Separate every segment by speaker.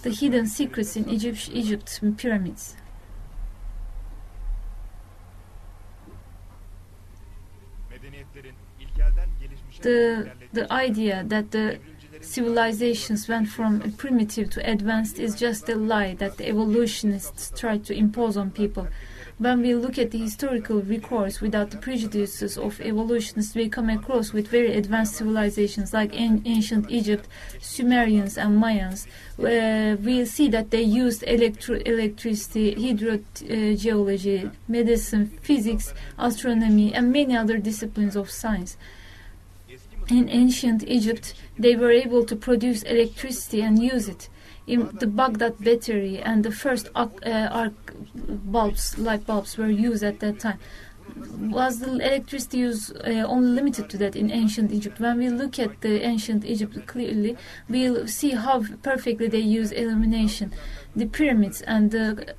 Speaker 1: The hidden secrets in Egypt's pyramids. The idea that the civilizations went from primitive to advanced is just a lie that the evolutionists tried to impose on people. When we look at the historical records without the prejudices of evolutionists, we come across with very advanced civilizations like ancient Egypt, Sumerians and Mayans. We see that they used electricity, hydrogeology, medicine, physics, astronomy and many other disciplines of science. In ancient Egypt, they were able to produce electricity and use it. In the Baghdad battery and the first arc bulbs, light bulbs, were used at that time. Was the electricity use only limited to that in ancient Egypt? When we look at the ancient Egypt clearly, we'll see how perfectly they use illumination. The pyramids and the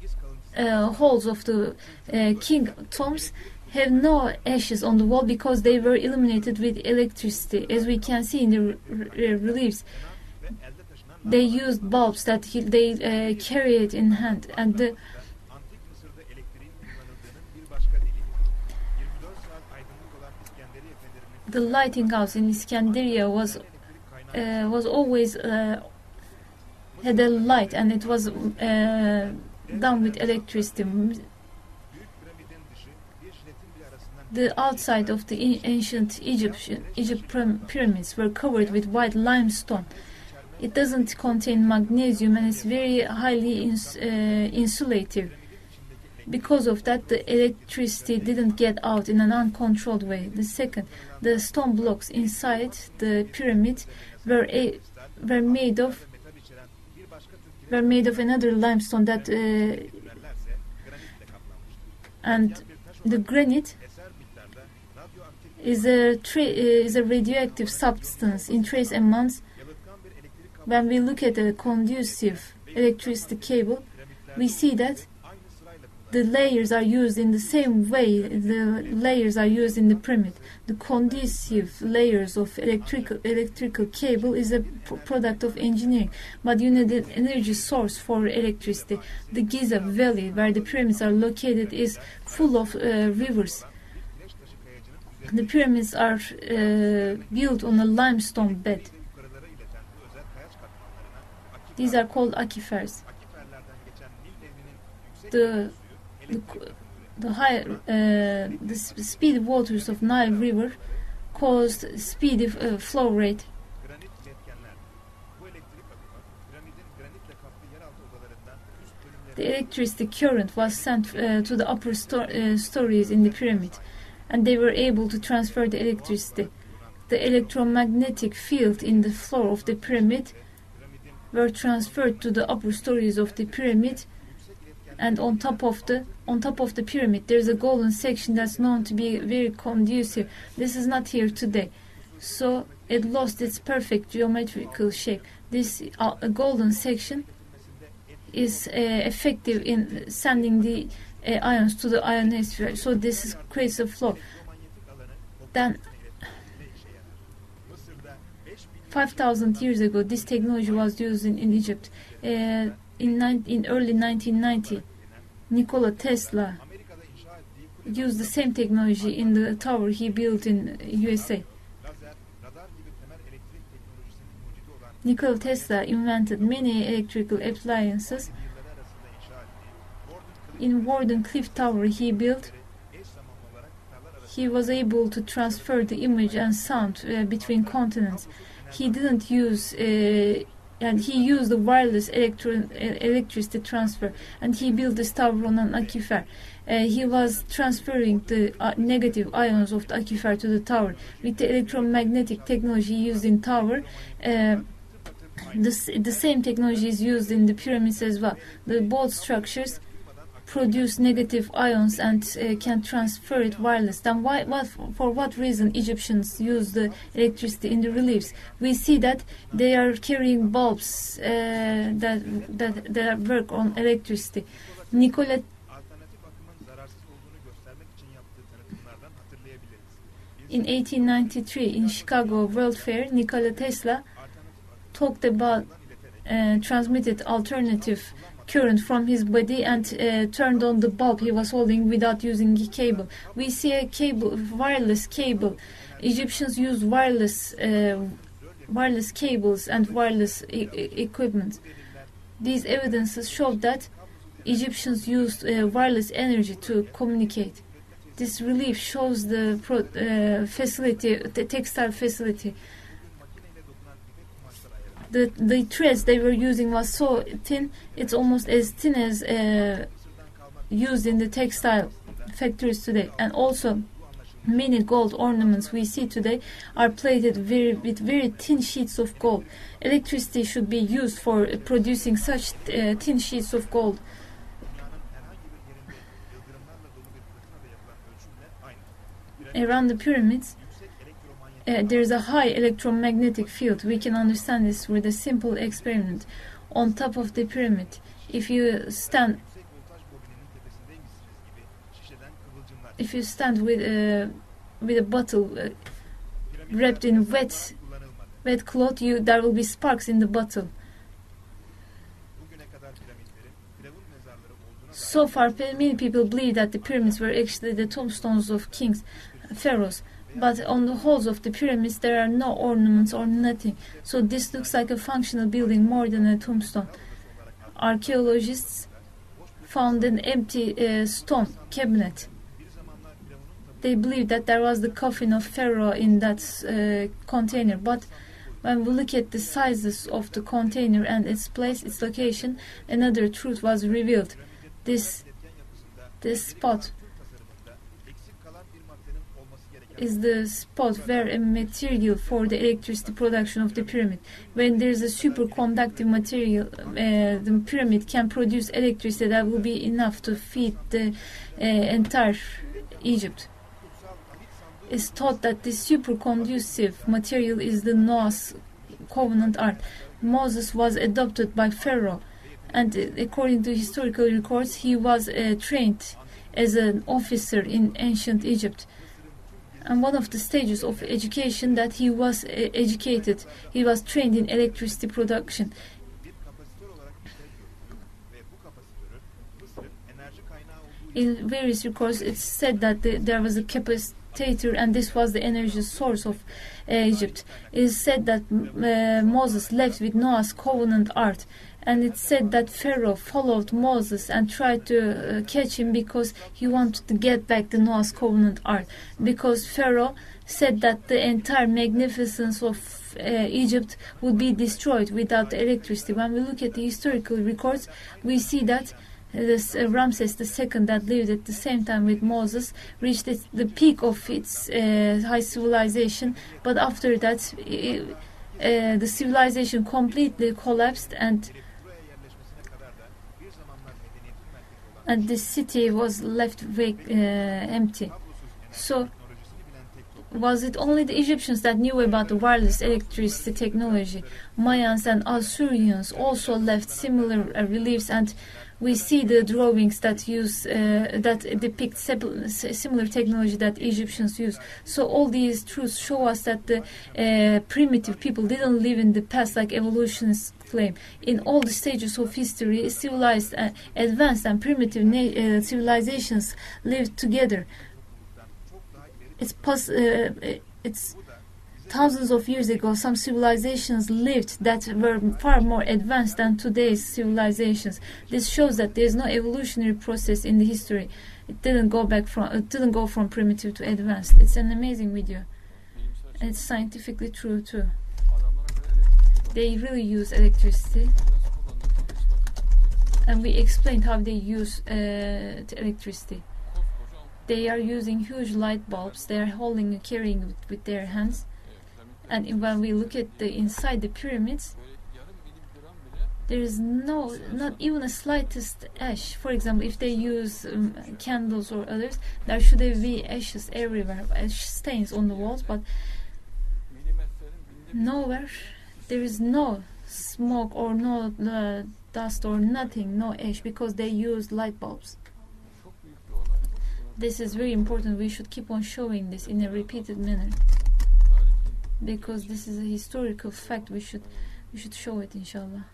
Speaker 1: halls of the king tombs have no ashes on the wall because they were illuminated with electricity. As we can see in the reliefs, they used bulbs that they carry it in hand, and the lighting house in Iskandariya was always had a light, and it was done with electricity. The outside of the ancient Egypt pyramids were covered with white limestone. It doesn't contain magnesium and it's very highly insulative. Because of that, the electricity didn't get out in an uncontrolled way. The second, the stone blocks inside the pyramid were made of another limestone that and the granite is a radioactive substance in trace amounts. When we look at a conducive electricity cable, we see that the layers are used in the same way the layers are used in the pyramid. The conducive layers of electrical cable is a product of engineering, but you need an energy source for electricity. The Giza Valley, where the pyramids are located, is full of rivers. The pyramids are built on a limestone bed. These are called aquifers. The speed waters of Nile River caused speedy flow rate. The electricity current was sent to the upper stories in the pyramid, and they were able to transfer the electricity. The electromagnetic field in the floor of the pyramid were transferred to the upper stories of the pyramid, and on top of the pyramid there is a golden section that's known to be very conducive. This is not here today, so it lost its perfect geometrical shape. This golden section is effective in sending the ions to the ionosphere, so this creates a flow. Then 5,000 years ago, this technology was used in Egypt. In early 1990, Nikola Tesla used the same technology in the tower he built in USA. Nikola Tesla invented many electrical appliances. In Warden Cliff Tower he built, he was able to transfer the image and sound between continents. He didn't use and he used the wireless electricity transfer, and he built this tower on an aquifer. He was transferring the negative ions of the aquifer to the tower. With the electromagnetic technology used in tower, the same technology is used in the pyramids as well. Both structures produce negative ions and can transfer it wireless. Then for what reason Egyptians use the electricity in the reliefs? We see that they are carrying bulbs that work on electricity. Nikola in 1893 in Chicago World Fair, Nikola Tesla talked about transmitted alternative current from his body and turned on the bulb he was holding without using a cable. We see a cable, wireless cable. Egyptians used wireless cables and wireless equipment. These evidences show that Egyptians used wireless energy to communicate. This relief shows the textile facility. The threads they were using was so thin, it's almost as thin as used in the textile factories today. And also, many gold ornaments we see today are plated with very thin sheets of gold. Electricity should be used for producing such thin sheets of gold. Around the pyramids, there is a high electromagnetic field. We can understand this with a simple experiment. On top of the pyramid, if you stand with a bottle wrapped in wet cloth, there will be sparks in the bottle. So far, many people believe that the pyramids were actually the tombstones of kings, pharaohs. But on the halls of the pyramids there are no ornaments or nothing. So this looks like a functional building more than a tombstone. Archaeologists found an empty stone cabinet. They believe that there was the coffin of Pharaoh in that container. But when we look at the sizes of the container and its place, its location, another truth was revealed. This spot is the spot where a material for the electricity production of the pyramid. When there is a superconductive material, the pyramid can produce electricity that will be enough to feed the entire Egypt. It's thought that this superconducive material is the Noah's covenant ark. Moses was adopted by Pharaoh, and according to historical records, he was trained as an officer in ancient Egypt. And one of the stages of education that he was educated, he was trained in electricity production. In various records, it's said that there was a capacitor, and this was the energy source of Egypt. It is said that Moses left with Noah's covenant ark. And it said that Pharaoh followed Moses and tried to catch him because he wanted to get back the Noah's covenant ark. Because Pharaoh said that the entire magnificence of Egypt would be destroyed without electricity. When we look at the historical records, we see that this Ramses II that lived at the same time with Moses reached the peak of its high civilization. But after that, the civilization completely collapsed, and the city was left empty. So, was it only the Egyptians that knew about the wireless electricity technology? Mayans and Assyrians also left similar reliefs, and we see the drawings that depict similar technology that Egyptians use. So all these truths show us that the primitive people didn't live in the past like evolutionists claim. In all the stages of history, civilized, advanced and primitive civilizations lived together. It's thousands of years ago, some civilizations lived that were far more advanced than today's civilizations. This shows that there is no evolutionary process in the history. It didn't go from primitive to advanced. It's an amazing video. And it's scientifically true too. They really use electricity, and we explained how they use electricity. They are using huge light bulbs. They are carrying it with their hands. And when we look at inside the pyramids, there is not even a slightest ash. For example, if they use candles or others, there should be ashes everywhere, ash stains on the walls, but nowhere. There is no smoke or no dust or nothing, no ash, because they use light bulbs. This is very important. We should keep on showing this in a repeated manner, because this is a historical fact. We should show it, inshallah.